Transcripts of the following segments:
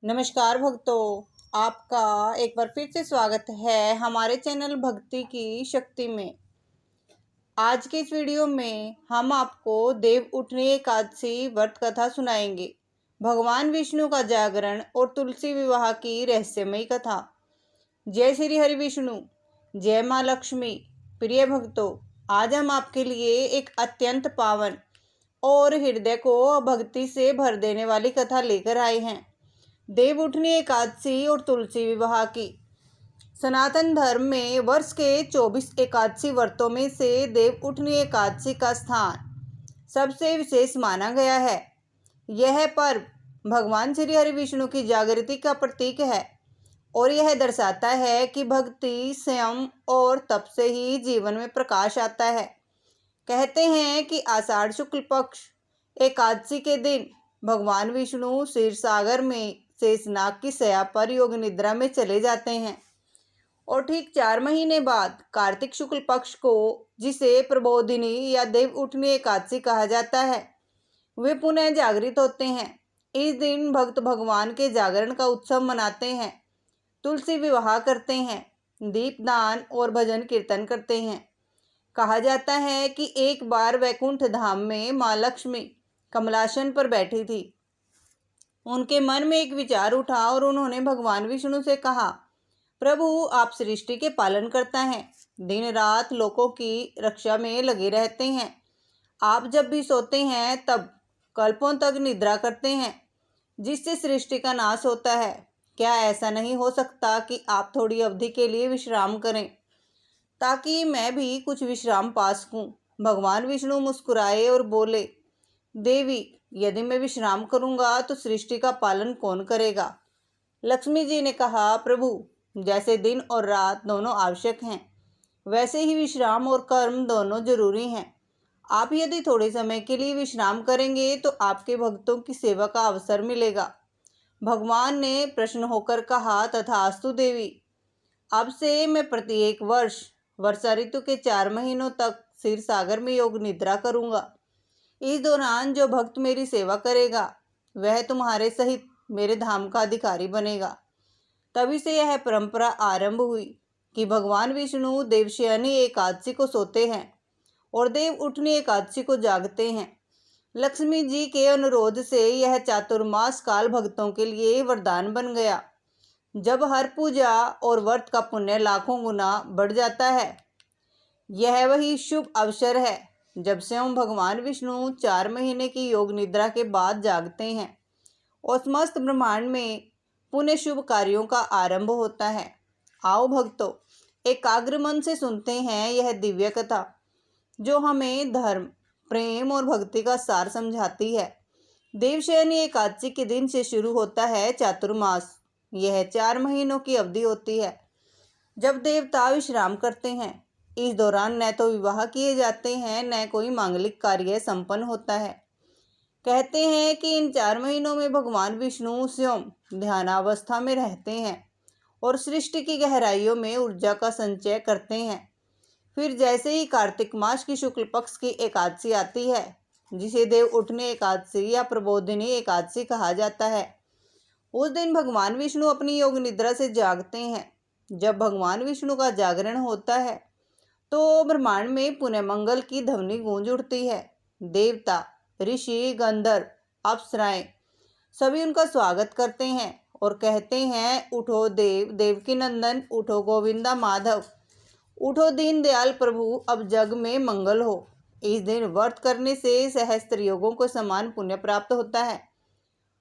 नमस्कार भक्तों, आपका एक बार फिर से स्वागत है हमारे चैनल भक्ति की शक्ति में। आज के इस वीडियो में हम आपको देव उठनी एकादशी व्रत कथा सुनाएंगे। भगवान विष्णु का जागरण और तुलसी विवाह की रहस्यमयी कथा। जय श्री हरि विष्णु, जय माँ लक्ष्मी। प्रिय भक्तों, आज हम आपके लिए एक अत्यंत पावन और हृदय को भक्ति से भर देने वाली कथा लेकर आए हैं। देव उठनी एकादशी और तुलसी विवाह की। सनातन धर्म में वर्ष के 24 एकादशी व्रतों में से देव उठनी एकादशी का स्थान सबसे विशेष माना गया है। यह पर्व भगवान श्री हरि विष्णु की जागृति का प्रतीक है और यह दर्शाता है कि भक्ति, संयम और तप से ही जीवन में प्रकाश आता है। कहते हैं कि आषाढ़ शुक्ल पक्ष एकादशी के दिन भगवान विष्णु क्षीर सागर में शेषनाग की शैया पर योग निद्रा में चले जाते हैं और ठीक 4 महीने बाद कार्तिक शुक्ल पक्ष को, जिसे प्रबोधिनी या देव उठनी एकादशी कहा जाता है, वे पुनः जागृत होते हैं। इस दिन भक्त भगवान के जागरण का उत्सव मनाते हैं, तुलसी विवाह करते हैं, दीपदान और भजन कीर्तन करते हैं। कहा जाता है कि एक बार वैकुंठ धाम में माँ लक्ष्मी कमलासन पर बैठी थी। उनके मन में एक विचार उठा और उन्होंने भगवान विष्णु से कहा, प्रभु, आप सृष्टि के पालन करता हैं, दिन रात लोगों की रक्षा में लगे रहते हैं। आप जब भी सोते हैं तब कल्पों तक निद्रा करते हैं, जिससे सृष्टि का नाश होता है। क्या ऐसा नहीं हो सकता कि आप थोड़ी अवधि के लिए विश्राम करें, ताकि मैं भी कुछ विश्राम पा सकूं? भगवान विष्णु मुस्कुराए और बोले, देवी, यदि मैं विश्राम करूंगा तो सृष्टि का पालन कौन करेगा? लक्ष्मी जी ने कहा, प्रभु, जैसे दिन और रात दोनों आवश्यक हैं, वैसे ही विश्राम और कर्म दोनों जरूरी हैं। आप यदि थोड़े समय के लिए विश्राम करेंगे तो आपके भक्तों की सेवा का अवसर मिलेगा। भगवान ने प्रसन्न होकर कहा, तथास्तु देवी। अब से मैं प्रत्येक वर्ष वर्षा ऋतु के 4 महीनों तक क्षीर सागर में योग निद्रा करूंगा। इस दौरान जो भक्त मेरी सेवा करेगा वह तुम्हारे सहित मेरे धाम का अधिकारी बनेगा। तभी से यह परंपरा आरंभ हुई कि भगवान विष्णु देवशयनी एकादशी को सोते हैं और देव उठनी एकादशी को जागते हैं। लक्ष्मी जी के अनुरोध से यह चातुर्मास काल भक्तों के लिए वरदान बन गया, जब हर पूजा और व्रत का पुण्य लाखों गुना बढ़ जाता है। यह वही शुभ अवसर है जब स्वयं भगवान विष्णु 4 महीने की योग निद्रा के बाद जागते हैं और समस्त ब्रह्मांड में पुण्य शुभ कार्यों का आरंभ होता है। आओ भक्तों, एकाग्र मन से सुनते हैं यह दिव्य कथा, जो हमें धर्म, प्रेम और भक्ति का सार समझाती है। देवशयनी एकादशी के दिन से शुरू होता है चातुर्मास। यह 4 महीनों की अवधि होती है जब देवता विश्राम करते हैं। इस दौरान न तो विवाह किए जाते हैं, न कोई मांगलिक कार्य संपन्न होता है। कहते हैं कि इन 4 महीनों में भगवान विष्णु स्वयं ध्यानावस्था में रहते हैं और सृष्टि की गहराइयों में ऊर्जा का संचय करते हैं। फिर जैसे ही कार्तिक मास की शुक्ल पक्ष की एकादशी आती है, जिसे देव उठनी एकादशी या प्रबोधिनी एकादशी कहा जाता है, उस दिन भगवान विष्णु अपनी योग निद्रा से जागते हैं। जब भगवान विष्णु का जागरण होता है तो ब्रह्मांड में पुण्य मंगल की ध्वनि गूंज उठती है। देवता, ऋषि, गंधर्व, अप्सराएं सभी उनका स्वागत करते हैं और कहते हैं, उठो देव, देवकी नंदन, उठो गोविंदा माधव, उठो दीन दयाल प्रभु, अब जग में मंगल हो। इस दिन व्रत करने से सहस्त्र योगों को समान पुण्य प्राप्त होता है।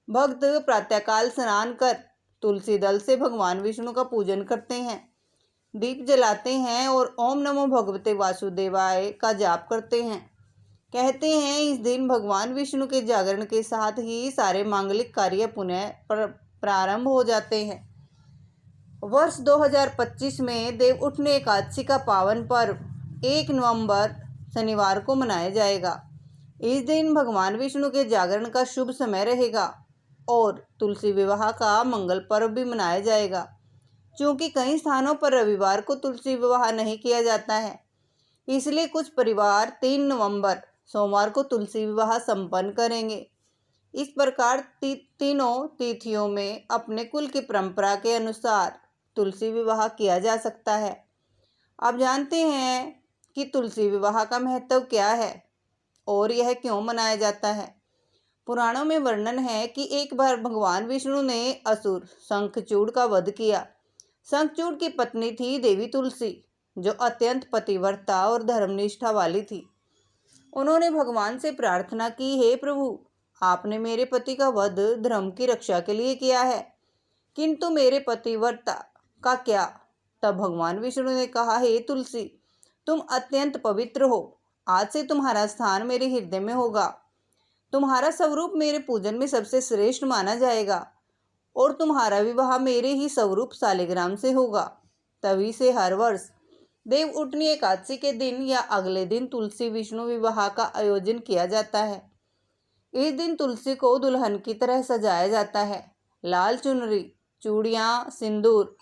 भक्त प्रातःकाल स्नान कर तुलसी दल से भगवान विष्णु का पूजन करते हैं, दीप जलाते हैं और ओम नमो भगवते वासुदेवाय का जाप करते हैं। कहते हैं इस दिन भगवान विष्णु के जागरण के साथ ही सारे मांगलिक कार्य पुनः प्रारंभ हो जाते हैं। वर्ष 2025 में देव उठनी एकादशी का पावन पर्व 1 नवंबर शनिवार को मनाया जाएगा। इस दिन भगवान विष्णु के जागरण का शुभ समय रहेगा और तुलसी विवाह का मंगल पर्व भी मनाया जाएगा। क्योंकि कई स्थानों पर रविवार को तुलसी विवाह नहीं किया जाता है, इसलिए कुछ परिवार 3 नवंबर सोमवार को तुलसी विवाह संपन्न करेंगे। इस प्रकार तीनों तिथियों में अपने कुल की परंपरा के अनुसार तुलसी विवाह किया जा सकता है। आप जानते हैं कि तुलसी विवाह का महत्व क्या है और यह क्यों मनाया जाता है। पुराणों में वर्णन है कि एक बार भगवान विष्णु ने असुर शंखचूड़ का वध किया। शंखचूड़ की पत्नी थी देवी तुलसी, जो अत्यंत पतिव्रता और धर्मनिष्ठा वाली थी। उन्होंने भगवान से प्रार्थना की, हे प्रभु, आपने मेरे पति का वध धर्म की रक्षा के लिए किया है, किंतु मेरे पतिव्रता का क्या। तब भगवान विष्णु ने कहा, हे तुलसी, तुम अत्यंत पवित्र हो। आज से तुम्हारा स्थान मेरे हृदय में होगा। तुम्हारा स्वरूप मेरे पूजन में सबसे श्रेष्ठ माना जाएगा और तुम्हारा विवाह मेरे ही स्वरूप शालिग्राम से होगा। तभी से हर वर्ष देव उठनी एकादशी के दिन या अगले दिन तुलसी विष्णु विवाह का आयोजन किया जाता है। इस दिन तुलसी को दुल्हन की तरह सजाया जाता है। लाल चुनरी, चूड़ियाँ, सिंदूर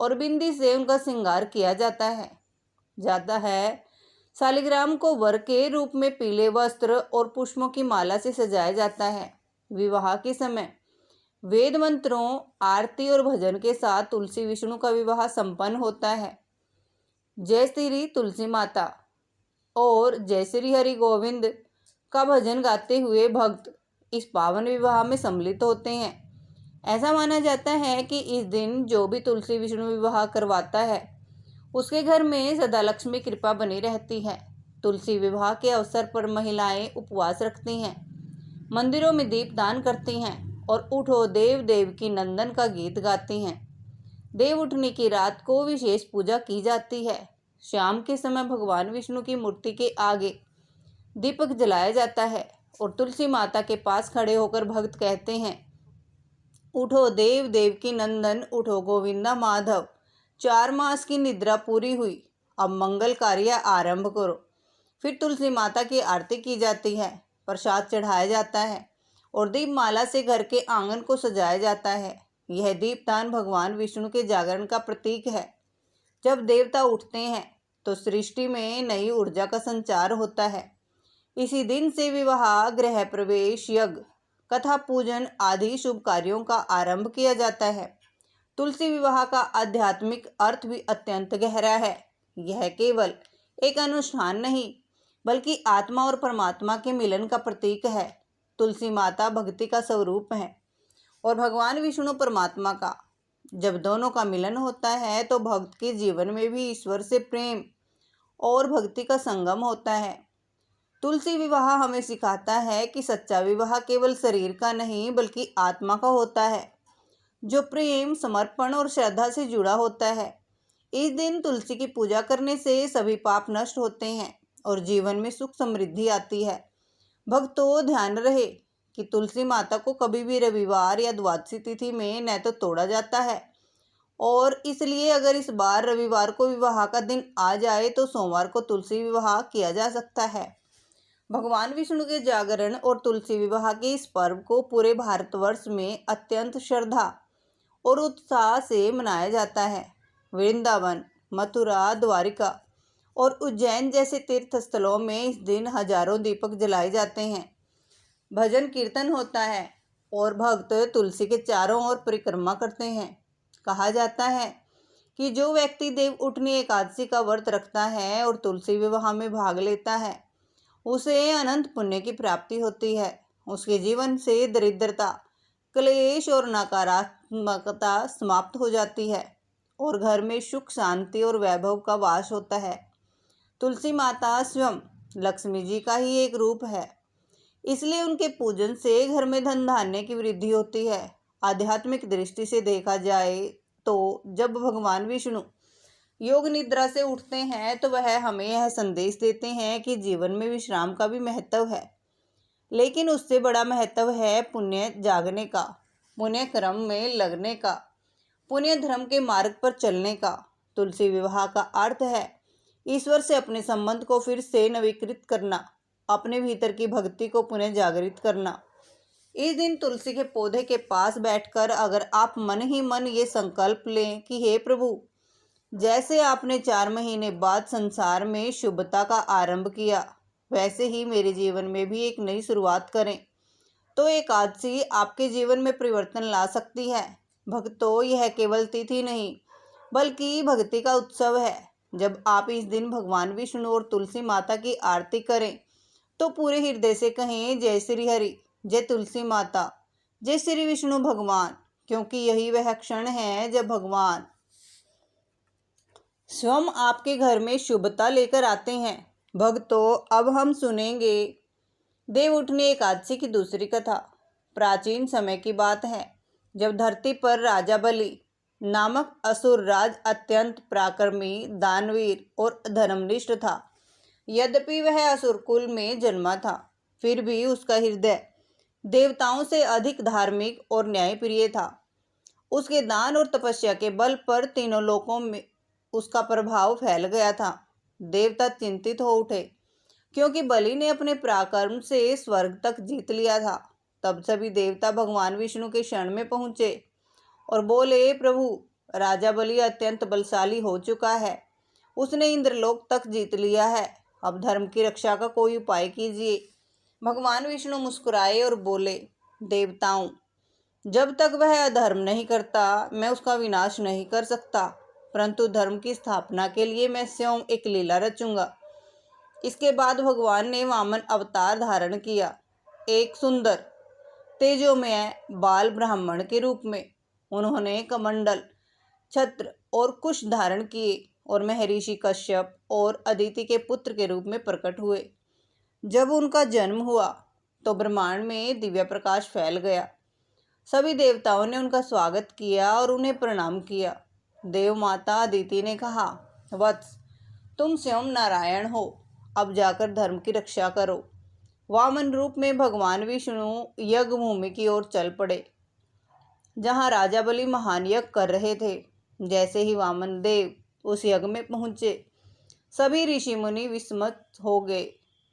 और बिंदी से उनका श्रृंगार किया जाता है। शालिग्राम को वर के रूप में पीले वस्त्र और पुष्पों की माला से सजाया जाता है। विवाह के समय वेद मंत्रों, आरती और भजन के साथ तुलसी विष्णु का विवाह संपन्न होता है। जय श्री तुलसी माता और जय श्री हरि गोविंद का भजन गाते हुए भक्त इस पावन विवाह में सम्मिलित होते हैं। ऐसा माना जाता है कि इस दिन जो भी तुलसी विष्णु विवाह करवाता है, उसके घर में सदा लक्ष्मी कृपा बनी रहती है। तुलसी विवाह के अवसर पर महिलाएं उपवास रखती हैं, मंदिरों में दीप दान करती हैं और उठो देव देव की नंदन का गीत गाती हैं। देव उठनी की रात को विशेष पूजा की जाती है। शाम के समय भगवान विष्णु की मूर्ति के आगे दीपक जलाया जाता है और तुलसी माता के पास खड़े होकर भक्त कहते हैं, उठो देव देव की नंदन, उठो गोविंदा माधव। 4 मास की निद्रा पूरी हुई, अब मंगल कार्य आरंभ करो। फिर तुलसी माता की आरती की जाती है, प्रसाद चढ़ाया जाता है और दीपमाला से घर के आंगन को सजाया जाता है। यह दीपदान भगवान विष्णु के जागरण का प्रतीक है। जब देवता उठते हैं तो सृष्टि में नई ऊर्जा का संचार होता है। इसी दिन से विवाह, गृह प्रवेश, यज्ञ, कथा पूजन आदि शुभ कार्यों का आरंभ किया जाता है। तुलसी विवाह का आध्यात्मिक अर्थ भी अत्यंत गहरा है। यह केवल एक अनुष्ठान नहीं, बल्कि आत्मा और परमात्मा के मिलन का प्रतीक है। तुलसी माता भक्ति का स्वरूप है और भगवान विष्णु परमात्मा का। जब दोनों का मिलन होता है तो भक्त के जीवन में भी ईश्वर से प्रेम और भक्ति का संगम होता है। तुलसी विवाह हमें सिखाता है कि सच्चा विवाह केवल शरीर का नहीं, बल्कि आत्मा का होता है, जो प्रेम, समर्पण और श्रद्धा से जुड़ा होता है। इस दिन तुलसी की पूजा करने से सभी पाप नष्ट होते हैं और जीवन में सुख समृद्धि आती है। भक्तों, ध्यान रहे कि तुलसी माता को कभी भी रविवार या द्वादशी तिथि में न तो तोड़ा जाता है, और इसलिए अगर इस बार रविवार को विवाह का दिन आ जाए तो सोमवार को तुलसी विवाह किया जा सकता है। भगवान विष्णु के जागरण और तुलसी विवाह के इस पर्व को पूरे भारतवर्ष में अत्यंत श्रद्धा और उत्साह से मनाया जाता है। वृंदावन, मथुरा, द्वारिका और उज्जैन जैसे तीर्थ स्थलों में इस दिन हजारों दीपक जलाए जाते हैं, भजन कीर्तन होता है और भक्त तुलसी के चारों ओर परिक्रमा करते हैं। कहा जाता है कि जो व्यक्ति देव उठनी एकादशी का व्रत रखता है और तुलसी विवाह में भाग लेता है, उसे अनंत पुण्य की प्राप्ति होती है। उसके जीवन से दरिद्रता, क्लेश और नकारात्मकता समाप्त हो जाती है और घर में सुख, शांति और वैभव का वास होता है। तुलसी माता स्वयं लक्ष्मी जी का ही एक रूप है, इसलिए उनके पूजन से घर में धन धान्य की वृद्धि होती है। आध्यात्मिक दृष्टि से देखा जाए तो जब भगवान विष्णु योग निद्रा से उठते हैं तो वह हमें यह संदेश देते हैं कि जीवन में विश्राम का भी महत्व है, लेकिन उससे बड़ा महत्व है पुण्य जागने का, पुण्य कर्म में लगने का, पुण्य धर्म के मार्ग पर चलने का। तुलसी विवाह का अर्थ है ईश्वर से अपने संबंध को फिर से नवीकृत करना, अपने भीतर की भक्ति को पुनः जागृत करना। इस दिन तुलसी के पौधे के पास बैठकर अगर आप मन ही मन ये संकल्प लें कि हे प्रभु, जैसे आपने 4 महीने बाद संसार में शुभता का आरंभ किया, वैसे ही मेरे जीवन में भी एक नई शुरुआत करें, तो एकादशी आपके जीवन में परिवर्तन ला सकती है। भक्तों, यह केवल तिथि नहीं बल्कि भक्ति का उत्सव है। जब आप इस दिन भगवान विष्णु और तुलसी माता की आरती करें तो पूरे हृदय से कहें, जय श्री हरि, जय तुलसी माता, जय श्री विष्णु भगवान, क्योंकि यही वह क्षण है जब भगवान स्वयं आपके घर में शुभता लेकर आते हैं। भक्तों, अब हम सुनेंगे देव उठनी एकादशी की दूसरी कथा। प्राचीन समय की बात है जब धरती पर राजा बलि नामक असुर राज अत्यंत पराक्रमी, दानवीर और धर्मनिष्ठ था। यद्यपि वह असुर कुल में जन्मा था, फिर भी उसका हृदय देवताओं से अधिक धार्मिक और न्यायप्रिय था। उसके दान और तपस्या के बल पर तीनों लोकों में उसका प्रभाव फैल गया था। देवता चिंतित हो उठे क्योंकि बलि ने अपने पराक्रम से स्वर्ग तक जीत लिया था। तब सभी देवता भगवान विष्णु के शरण में पहुंचे और बोले, प्रभु, राजा बलि अत्यंत बलशाली हो चुका है। उसने इंद्रलोक तक जीत लिया है। अब धर्म की रक्षा का कोई उपाय कीजिए। भगवान विष्णु मुस्कुराए और बोले, देवताओं, जब तक वह अधर्म नहीं करता मैं उसका विनाश नहीं कर सकता, परंतु धर्म की स्थापना के लिए मैं स्वयं एक लीला रचूंगा। इसके बाद भगवान ने वामन अवतार धारण किया। एक सुंदर तेजोमय बाल ब्राह्मण के रूप में उन्होंने कमंडल, छत्र और कुश धारण किए और महर्षि कश्यप और अदिति के पुत्र के रूप में प्रकट हुए। जब उनका जन्म हुआ तो ब्रह्मांड में दिव्य प्रकाश फैल गया। सभी देवताओं ने उनका स्वागत किया और उन्हें प्रणाम किया। देव माता अदिति ने कहा, वत्स, तुम स्वयं नारायण हो, अब जाकर धर्म की रक्षा करो। वामन रूप में भगवान विष्णु यज्ञ भूमि की ओर चल पड़े जहाँ राजा बलि महान यज्ञ कर रहे थे। जैसे ही वामन देव उस यज्ञ में पहुँचे, सभी ऋषि मुनि विस्मित हो गए।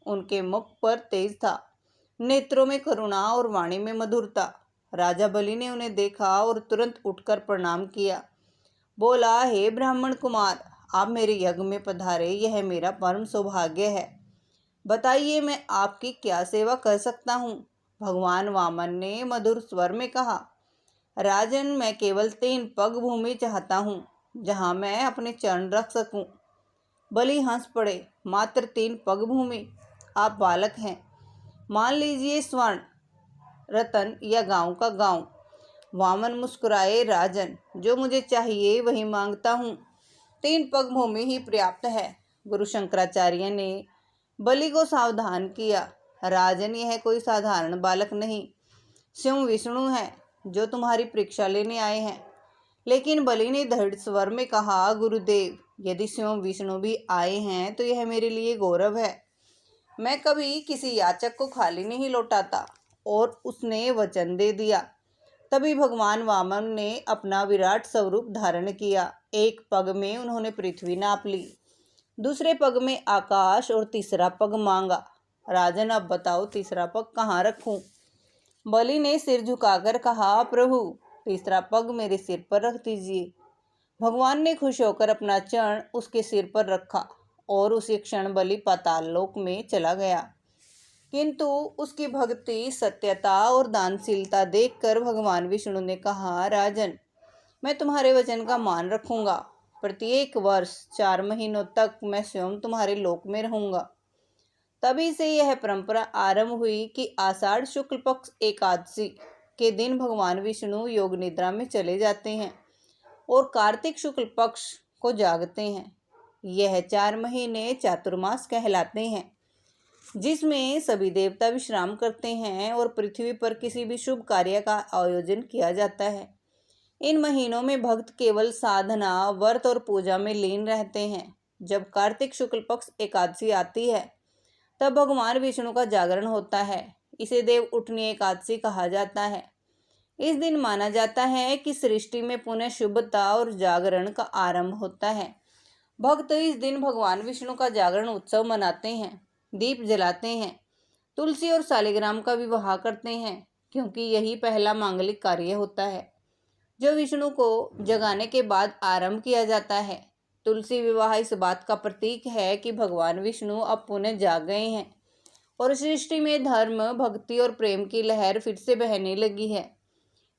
उनके मुख पर तेज था, नेत्रों में करुणा और वाणी में मधुरता। राजा बलि ने उन्हें देखा और तुरंत उठकर प्रणाम किया। बोला, हे ब्राह्मण कुमार, आप मेरे यज्ञ में पधारे, यह मेरा परम सौभाग्य है। बताइए, मैं आपकी क्या सेवा कर सकता हूँ। भगवान वामन ने मधुर स्वर में कहा, राजन, मैं केवल 3 पग भूमि चाहता हूँ जहाँ मैं अपने चरण रख सकूं। बलि हंस पड़े, मात्र 3 पग भूमि? आप बालक हैं, मान लीजिए स्वर्ण, रतन या गांव का गांव। वामन मुस्कुराए, राजन, जो मुझे चाहिए वही मांगता हूँ। 3 पग भूमि ही पर्याप्त है। गुरु शंकराचार्य ने बलि को सावधान किया, राजन, यह कोई साधारण बालक नहीं, स्वयं विष्णु है जो तुम्हारी परीक्षा लेने आए हैं। लेकिन बलि ने दृढ़ स्वर में कहा, गुरुदेव, यदि स्वयं विष्णु भी आए हैं तो यह मेरे लिए गौरव है। मैं कभी किसी याचक को खाली नहीं लौटाता। और उसने वचन दे दिया। तभी भगवान वामन ने अपना विराट स्वरूप धारण किया। एक पग में उन्होंने पृथ्वी नाप ली, दूसरे पग में आकाश और तीसरा पग मांगा। राजन, अब बताओ तीसरा पग कहाँ रखूं? बलि ने सिर झुकाकर कहा, प्रभु, तीसरा पग मेरे सिर पर रख दीजिए। भगवान ने खुश होकर अपना चरण उसके सिर पर रखा और उसी क्षण बलि पाताल लोक में चला गया। किंतु उसकी भक्ति, सत्यता और दानशीलता देखकर भगवान विष्णु ने कहा, राजन, मैं तुम्हारे वचन का मान रखूंगा। प्रत्येक वर्ष 4 महीनों तक मैं स्वयं तुम्हारे लोक में रहूंगा। तभी से यह परंपरा आरंभ हुई कि आषाढ़ शुक्ल पक्ष एकादशी के दिन भगवान विष्णु योग निद्रा में चले जाते हैं और कार्तिक शुक्ल पक्ष को जागते हैं। यह 4 महीने चातुर्मास कहलाते हैं, जिसमें सभी देवता विश्राम करते हैं और पृथ्वी पर किसी भी शुभ कार्य का आयोजन किया जाता है। इन महीनों में भक्त केवल साधना, व्रत और पूजा में लीन रहते हैं। जब कार्तिक शुक्ल पक्ष एकादशी आती है तब भगवान विष्णु का जागरण होता है। इसे देव उठनी एकादशी कहा जाता है। इस दिन माना जाता है कि सृष्टि में पुनः शुभता और जागरण का आरंभ होता है। भक्त इस दिन भगवान विष्णु का जागरण उत्सव मनाते हैं, दीप जलाते हैं, तुलसी और शालिग्राम का विवाह करते हैं, क्योंकि यही पहला मांगलिक कार्य होता है जो विष्णु को जगाने के बाद आरंभ किया जाता है। तुलसी विवाह इस बात का प्रतीक है कि भगवान विष्णु अब पुनः जाग गए हैं और सृष्टि में धर्म, भक्ति और प्रेम की लहर फिर से बहने लगी है।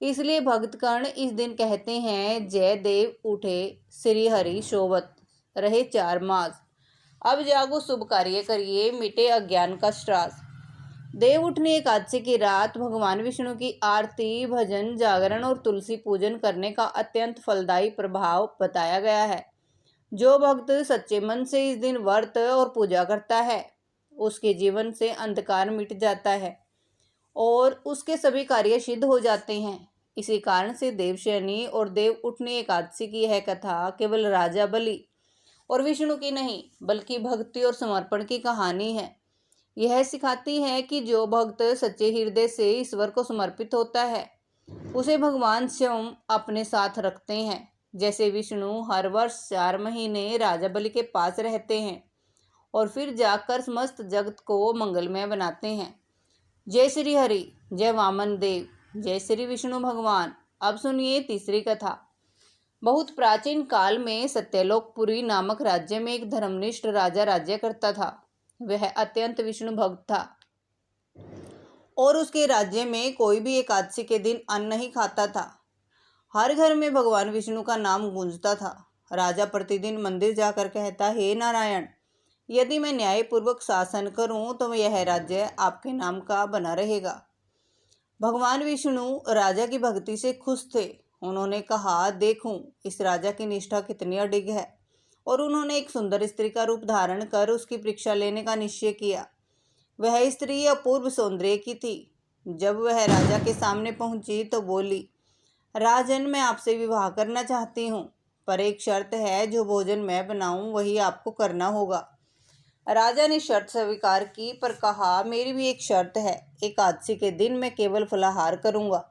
इसलिए भक्तगण इस दिन कहते हैं, जय देव उठे श्री हरि शोभत रहे 4 मास। अब जागो शुभ कार्य करिए, मिटे अज्ञान का त्रास। देव उठनी एकादशी की रात भगवान विष्णु की आरती, भजन, जागरण और तुलसी पूजन करने का अत्यंत फलदायी प्रभाव बताया गया है। जो भक्त सच्चे मन से इस दिन व्रत और पूजा करता है, उसके जीवन से अंधकार मिट जाता है और उसके सभी कार्य सिद्ध हो जाते हैं। इसी कारण से देवशयनी और देव उठनी एकादशी की यह कथा केवल राजा बलि और विष्णु की नहीं, बल्कि भक्ति और समर्पण की कहानी है। यह सिखाती है कि जो भक्त सच्चे हृदय से ईश्वर को समर्पित होता है, उसे भगवान स्वयं अपने साथ रखते हैं। जैसे विष्णु हर वर्ष 4 महीने राजा बलि के पास रहते हैं और फिर जाकर समस्त जगत को मंगलमय बनाते हैं। जय श्री हरि, जय वामन देव, जय श्री विष्णु भगवान। अब सुनिए तीसरी कथा। बहुत प्राचीन काल में सत्यलोकपुरी नामक राज्य में एक धर्मनिष्ठ राजा राज्य करता था। वह अत्यंत विष्णु भक्त था और उसके राज्य में कोई भी एकादशी के दिन अन्न नहीं खाता था। हर घर में भगवान विष्णु का नाम गूंजता था। राजा प्रतिदिन मंदिर जाकर कहता, हे नारायण, यदि मैं न्यायपूर्वक शासन करूं तो यह राज्य आपके नाम का बना रहेगा। भगवान विष्णु राजा की भक्ति से खुश थे। उन्होंने कहा, देखूं इस राजा की निष्ठा कितनी अडिग है। और उन्होंने एक सुंदर स्त्री का रूप धारण कर उसकी परीक्षा लेने का निश्चय किया। वह स्त्री अपूर्व सौंदर्य की थी। जब वह राजा के सामने पहुंची तो बोली, राजन, मैं आपसे विवाह करना चाहती हूँ, पर एक शर्त है, जो भोजन मैं बनाऊं वही आपको करना होगा। राजा ने शर्त स्वीकार की, पर कहा, मेरी भी एक शर्त है, एकादशी के दिन मैं केवल फलाहार करूंगा।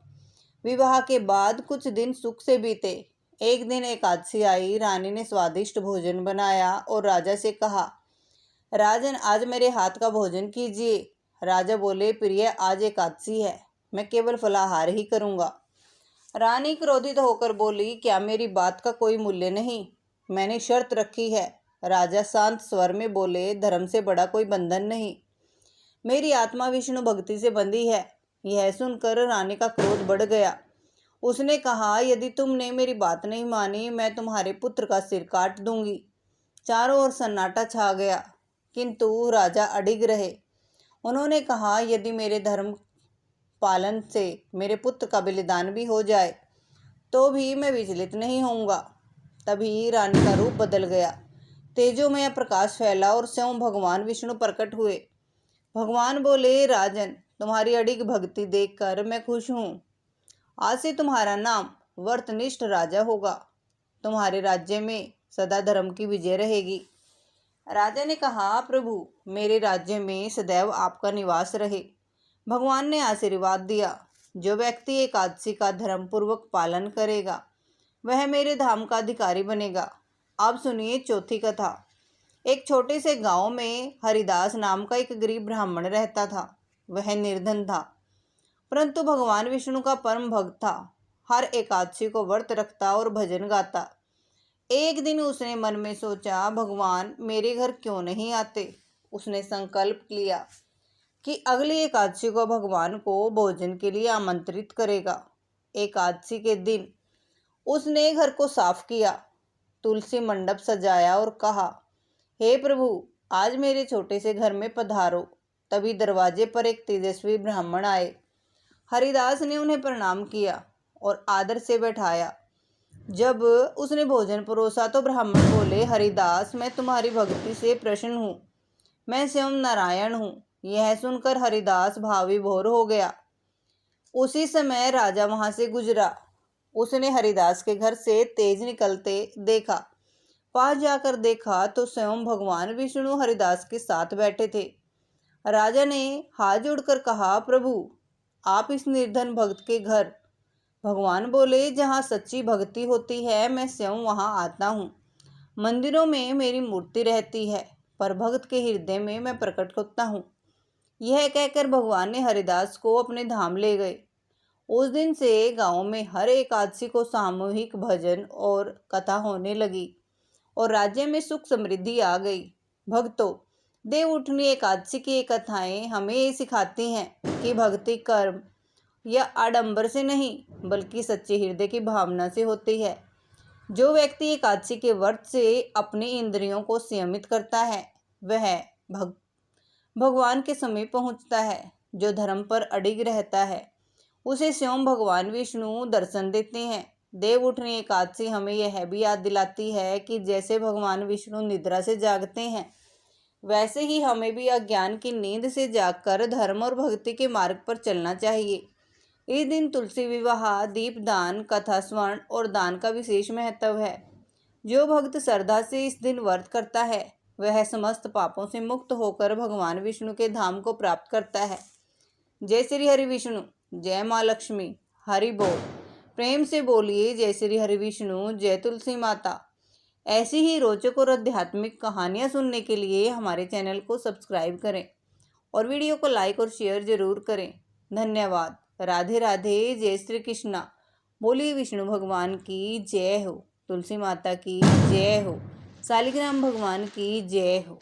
विवाह के बाद कुछ दिन सुख से बीते। एक दिन एकादशी आई। रानी ने स्वादिष्ट भोजन बनाया और राजा से कहा, राजन, आज मेरे हाथ का भोजन कीजिए। राजा बोले, प्रिय, आज एकादशी है, मैं केवल फलाहार ही करूंगा। रानी क्रोधित होकर बोली, क्या मेरी बात का कोई मूल्य नहीं? मैंने शर्त रखी है। राजा शांत स्वर में बोले, धर्म से बड़ा कोई बंधन नहीं। मेरी आत्मा विष्णु भक्ति से बंधी है। यह सुनकर रानी का क्रोध बढ़ गया। उसने कहा, यदि तुमने मेरी बात नहीं मानी, मैं तुम्हारे पुत्र का सिर काट दूंगी। चारों ओर सन्नाटा छा गया, किंतु राजा अडिग रहे। उन्होंने कहा, यदि मेरे धर्म पालन से मेरे पुत्र का बलिदान भी हो जाए तो भी मैं विचलित नहीं होऊंगा। तभी रानी का रूप बदल गया। तेजोमय प्रकाश फैला और स्वयं भगवान विष्णु प्रकट हुए। भगवान बोले, राजन, तुम्हारी अडिग भक्ति देखकर मैं खुश हूँ। आज से तुम्हारा नाम व्रतनिष्ठ राजा होगा। तुम्हारे राज्य में सदा धर्म की विजय रहेगी। राजा ने कहा, प्रभु, मेरे राज्य में सदैव आपका निवास रहे। भगवान ने आशीर्वाद दिया। जो व्यक्ति एकादशी का धर्म पूर्वक पालन करेगा, वह मेरे धाम का अधिकारी बनेगा। अब सुनिए चौथी कथा। एक छोटे से गांव में हरिदास नाम का एक गरीब ब्राह्मण रहता था। वह निर्धन था, परंतु भगवान विष्णु का परम भक्त था। हर एकादशी को व्रत रखता और भजन गाता। एक दिन उसने मन में सोचा, भगवान मेरे घर क्यों नहीं आते। उसने संकल्प लिया कि अगली एकादशी को भगवान को भोजन के लिए आमंत्रित करेगा। एकादशी के दिन उसने घर को साफ किया, तुलसी मंडप सजाया और कहा, हे प्रभु, आज मेरे छोटे से घर में पधारो। तभी दरवाजे पर एक तेजस्वी ब्राह्मण आए। हरिदास ने उन्हें प्रणाम किया और आदर से बैठाया। जब उसने भोजन परोसा तो ब्राह्मण बोले, हरिदास, मैं तुम्हारी भक्ति से प्रसन्न हूँ। मैं स्वयं नारायण हूँ। यह सुनकर हरिदास भाव विभोर हो गया। उसी समय राजा वहां से गुजरा। उसने हरिदास के घर से तेज निकलते देखा। पास जाकर देखा तो स्वयं भगवान विष्णु हरिदास के साथ बैठे थे। राजा ने हाथ जोड़कर कहा, प्रभु, आप इस निर्धन भक्त के घर। भगवान बोले, जहाँ सच्ची भक्ति होती है मैं स्वयं वहाँ आता हूँ। मंदिरों में मेरी मूर्ति रहती है, पर भक्त के हृदय में मैं प्रकट होता हूँ। यह कहकर भगवान ने हरिदास को अपने धाम ले गए। उस दिन से गांव में हर एकादशी को सामूहिक भजन और कथा होने लगी और राज्य में सुख समृद्धि आ गई। भक्तों, देव उठनी एकादशी की कथाएं हमें ये सिखाती हैं कि भक्ति कर्म या आडंबर से नहीं बल्कि सच्चे हृदय की भावना से होती है। जो व्यक्ति एकादशी के व्रत से अपनी इंद्रियों को संयमित करता है वह भगवान के समीप पहुंचता है। जो धर्म पर अडिग रहता है उसे स्वयं भगवान विष्णु दर्शन देते हैं। देव उठनी एकादशी हमें यह भी याद दिलाती है कि जैसे भगवान विष्णु निद्रा से जागते हैं वैसे ही हमें भी अज्ञान की नींद से जागकर धर्म और भक्ति के मार्ग पर चलना चाहिए। इस दिन तुलसी विवाह, दीपदान, कथा श्रवण और दान का विशेष महत्व है। जो भक्त श्रद्धा से इस दिन व्रत करता है वह समस्त पापों से मुक्त होकर भगवान विष्णु के धाम को प्राप्त करता है। जय श्री हरि विष्णु, जय माँ लक्ष्मी, हरि बोल। प्रेम से बोलिए जय श्री हरि विष्णु, जय तुलसी माता। ऐसी ही रोचक और आध्यात्मिक कहानियाँ सुनने के लिए हमारे चैनल को सब्सक्राइब करें और वीडियो को लाइक और शेयर जरूर करें। धन्यवाद। राधे राधे। जय श्री कृष्णा। बोलिए विष्णु भगवान की जय हो, तुलसी माता की जय हो, शालिग्राम भगवान की जय हो।